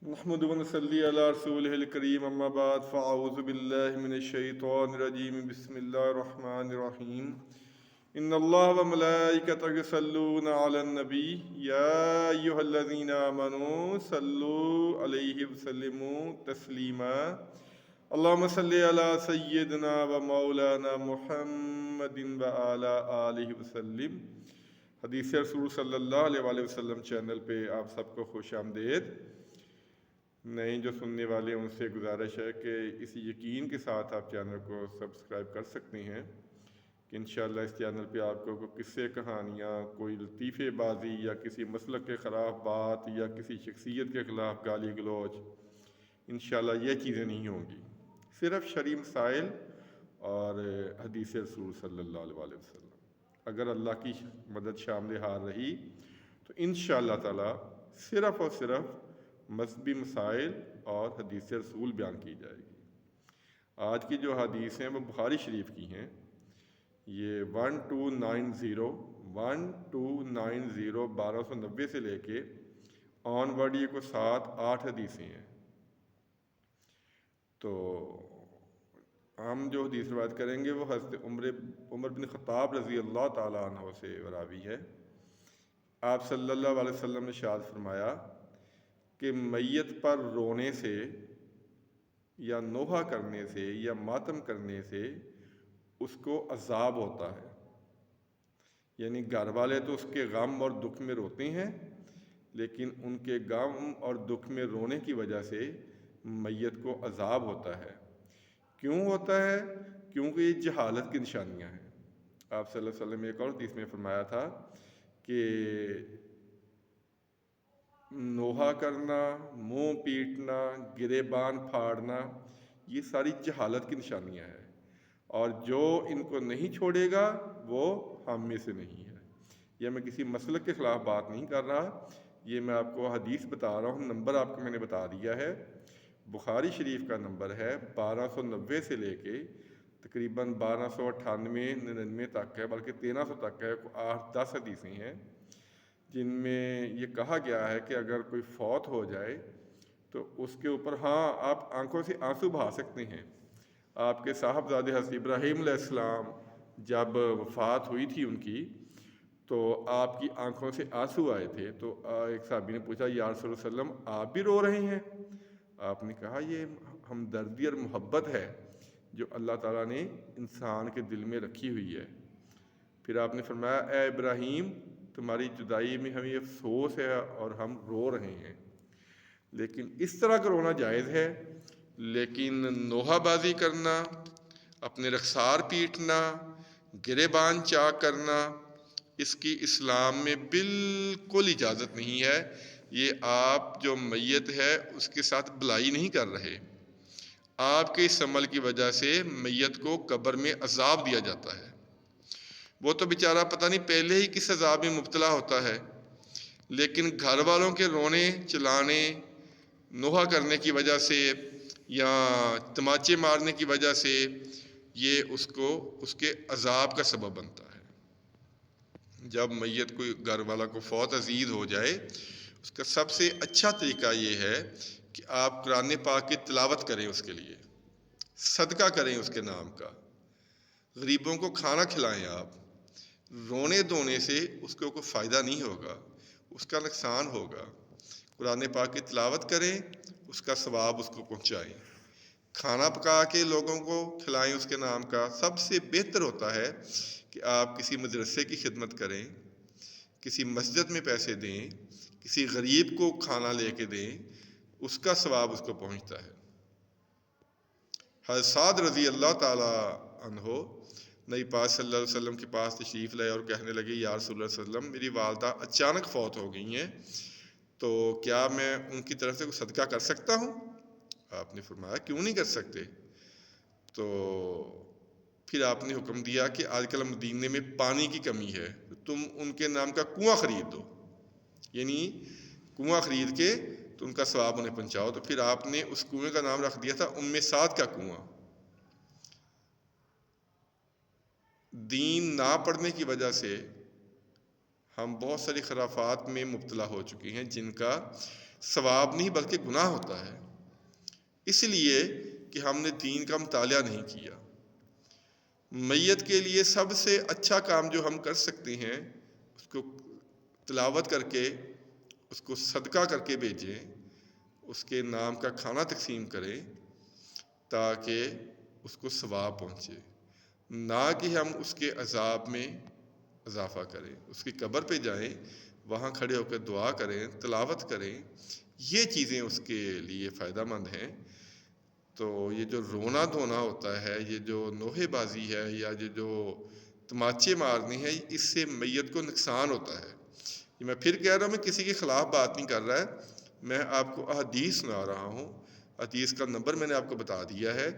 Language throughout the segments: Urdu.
نحمد ونصلي على رسوله الكريم أما بعد فأعوذ بالله من الشيطان الرجيم بسم الله الرحمن الرحيم إن الله وملائكته يصلون على النبي يا أيها الذين آمنوا صلوا عليه وسلموا تسليما اللهم صل على سيدنا ومولانا محمد وعلى آله وسلم۔ حدیث رسول صلی اللہ علیہ وآلہ وسلم چینل پہ آپ سب کو خوش آمدید۔ نئے جو سننے والے ہیں ان سے گزارش ہے کہ اس یقین کے ساتھ آپ چینل کو سبسکرائب کر سکتے ہیں کہ انشاءاللہ اس چینل پہ آپ کو قصے کہانیاں، کوئی لطیفے بازی یا کسی مسلک کے خلاف بات یا کسی شخصیت کے خلاف گالی گلوچ، انشاءاللہ یہ چیزیں نہیں ہوں گی، صرف شرعی مسائل اور حدیث رسول صلی اللہ علیہ وآلہ وسلم۔ اگر اللہ کی مدد شامل حال رہی تو انشاءاللہ تعالی صرف اور صرف مذہبی مسائل اور حدیث رسول بیان کی جائے گی۔ آج کی جو حدیث ہیں وہ بخاری شریف کی ہیں، یہ 1290 1290 سے لے کے آن ورڈ یہ کو 7-8 حدیثیں ہیں۔ تو ہم جو حدیث روایت کریں گے وہ حضرت عمر بن خطاب رضی اللہ تعالیٰ عنہ سے راوی ہے۔ آپ صلی اللہ علیہ وسلم نے ارشاد فرمایا کہ میت پر رونے سے یا نوحہ کرنے سے یا ماتم کرنے سے اس کو عذاب ہوتا ہے، یعنی گھر والے تو اس کے غم اور دکھ میں روتے ہیں، لیکن ان کے غم اور دکھ میں رونے کی وجہ سے میت کو عذاب ہوتا ہے۔ کیوں ہوتا ہے؟ کیونکہ یہ جہالت کی نشانیاں ہیں۔ آپ صلی اللہ علیہ وسلم ایک اور حدیث میں فرمایا تھا کہ نوحہ کرنا، منہ پیٹنا، گریبان پھاڑنا، یہ ساری جہالت کی نشانیاں ہیں، اور جو ان کو نہیں چھوڑے گا وہ ہم میں سے نہیں ہے۔ یہ میں کسی مسلک کے خلاف بات نہیں کر رہا، یہ میں آپ کو حدیث بتا رہا ہوں۔ نمبر آپ کو میں نے بتا دیا ہے، بخاری شریف کا نمبر ہے 1290 سے لے کے تقریباً 1298-99 تک ہے، بلکہ 1300 تک ہے، 8-10 حدیثیں ہیں جن میں یہ کہا گیا ہے کہ اگر کوئی فوت ہو جائے تو اس کے اوپر آپ آنکھوں سے آنسو بہا سکتے ہیں۔ آپ کے صاحبزادے حضرت ابراہیم علیہ السلام جب وفات ہوئی تھی ان کی، تو آپ کی آنکھوں سے آنسو آئے تھے، تو ایک صحابی نے پوچھا یا رسول اللہ صلی اللہ علیہ وسلم آپ بھی رو رہے ہیں؟ آپ نے کہا یہ ہمدردی اور محبت ہے جو اللہ تعالیٰ نے انسان کے دل میں رکھی ہوئی ہے۔ پھر آپ نے فرمایا اے ابراہیم تمہاری جدائی میں ہمیں افسوس ہے اور ہم رو رہے ہیں، لیکن اس طرح کا رونا جائز ہے، لیکن نوحہ بازی کرنا، اپنے رخسار پیٹنا، گریبان چاک کرنا، اس کی اسلام میں بالکل اجازت نہیں ہے۔ یہ آپ جو میت ہے اس کے ساتھ بلائی نہیں کر رہے۔ آپ کے اس عمل کی وجہ سے میت کو قبر میں عذاب دیا جاتا ہے۔ وہ تو بیچارہ پتہ نہیں پہلے ہی کس عذاب میں مبتلا ہوتا ہے، لیکن گھر والوں کے رونے چلانے، نوحہ کرنے کی وجہ سے یا تماچے مارنے کی وجہ سے یہ اس کے عذاب کا سبب بنتا ہے۔ جب میت کوئی گھر والا کو فوت عزیز ہو جائے، اس کا سب سے اچھا طریقہ یہ ہے کہ آپ قرآن پاک کی تلاوت کریں، اس کے لیے صدقہ کریں اس کے نام کا، غریبوں کو کھانا کھلائیں۔ آپ رونے دھونے سے اس کو کوئی فائدہ نہیں ہوگا، اس کا نقصان ہوگا۔ قرآن پاک کی تلاوت کریں، اس کا ثواب اس کو پہنچائیں، کھانا پکا کے لوگوں کو کھلائیں اس کے نام کا۔ سب سے بہتر ہوتا ہے کہ آپ کسی مدرسے کی خدمت کریں، کسی مسجد میں پیسے دیں، کسی غریب کو کھانا لے کے دیں، اس کا ثواب اس کو پہنچتا ہے۔ حضرت سعد رضی اللہ تعالی عنہ نبی پاک صلی اللہ علیہ وسلم کے پاس تشریف لائے اور کہنے لگے یا رسول اللہ صلی اللہ علیہ وسلم میری والدہ اچانک فوت ہو گئی ہیں، تو کیا میں ان کی طرف سے کوئی صدقہ کر سکتا ہوں؟ آپ نے فرمایا کیوں نہیں کر سکتے؟ تو پھر آپ نے حکم دیا کہ آج کل مدینے میں پانی کی کمی ہے، تم ان کے نام کا کنواں خرید دو، یعنی کنواں خرید کے تو ان کا ثواب انہیں پہنچاؤ۔ تو پھر آپ نے اس کنویں کا نام رکھ دیا تھا ام سعد کا کنواں۔ دین نہ پڑھنے کی وجہ سے ہم بہت ساری خرافات میں مبتلا ہو چکے ہیں، جن کا ثواب نہیں بلکہ گناہ ہوتا ہے، اس لیے کہ ہم نے دین کا مطالعہ نہیں کیا۔ میت کے لیے سب سے اچھا کام جو ہم کر سکتے ہیں، اس کو تلاوت کر کے، اس کو صدقہ کر کے بھیجیں، اس کے نام کا کھانا تقسیم کریں تاکہ اس کو ثواب پہنچے، نہ کہ ہم اس کے عذاب میں اضافہ کریں۔ اس کی قبر پہ جائیں، وہاں کھڑے ہو کر دعا کریں، تلاوت کریں، یہ چیزیں اس کے لیے فائدہ مند ہیں۔ تو یہ جو رونا دھونا ہوتا ہے، یہ جو نوحے بازی ہے، یا یہ جو تماچے مارنے ہیں، اس سے میت کو نقصان ہوتا ہے۔ یہ میں پھر کہہ رہا ہوں، میں کسی کے خلاف بات نہیں کر رہا ہے، میں آپ کو احادیث سنا رہا ہوں۔ حدیث کا نمبر میں نے آپ کو بتا دیا ہے،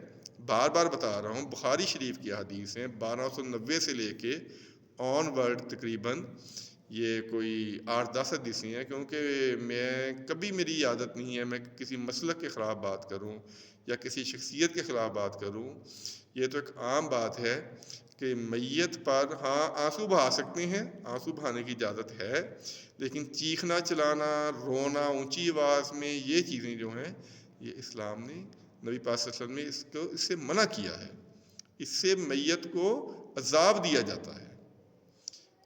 بار بار بتا رہا ہوں، بخاری شریف کی حدیث ہیں، 1290 سے لے کے آن ورڈ تقریباً یہ کوئی 8-10 حدیثیں ہیں، کیونکہ میں کبھی میری عادت نہیں ہے میں کسی مسلک کے خلاف بات کروں یا کسی شخصیت کے خلاف بات کروں۔ یہ تو ایک عام بات ہے کہ میت پر ہاں آنسو بہا سکتے ہیں، آنسو بہانے کی اجازت ہے، لیکن چیخنا چلانا، رونا اونچی آواز میں، یہ چیزیں جو ہیں، یہ اسلام نے، نبی پاک صلی اللہ علیہ وسلم نے اس سے منع کیا ہے۔ اس سے میت کو عذاب دیا جاتا ہے۔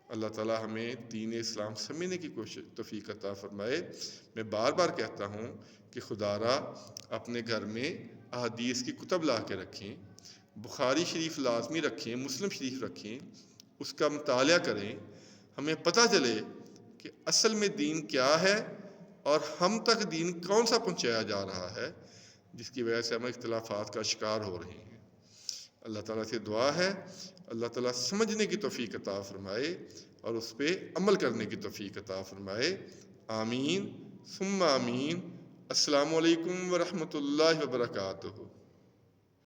اللہ تعالیٰ ہمیں دین اسلام سمجھنے کی توفیق عطا فرمائے۔ میں بار بار کہتا ہوں کہ خدا را اپنے گھر میں احادیث کی کتب لا کے رکھیں، بخاری شریف لازمی رکھیں، مسلم شریف رکھیں، اس کا مطالعہ کریں، ہمیں پتہ چلے کہ اصل میں دین کیا ہے اور ہم تک دین کون سا پہنچایا جا رہا ہے، جس کی وجہ سے ہم اختلافات کا شکار ہو رہے ہیں۔ اللہ تعالیٰ سے دعا ہے اللہ تعالیٰ سمجھنے کی توفیق عطا فرمائے اور اس پہ عمل کرنے کی توفیق عطا فرمائے۔ آمین ثم آمین۔ السلام علیکم ورحمۃ اللہ وبرکاتہ۔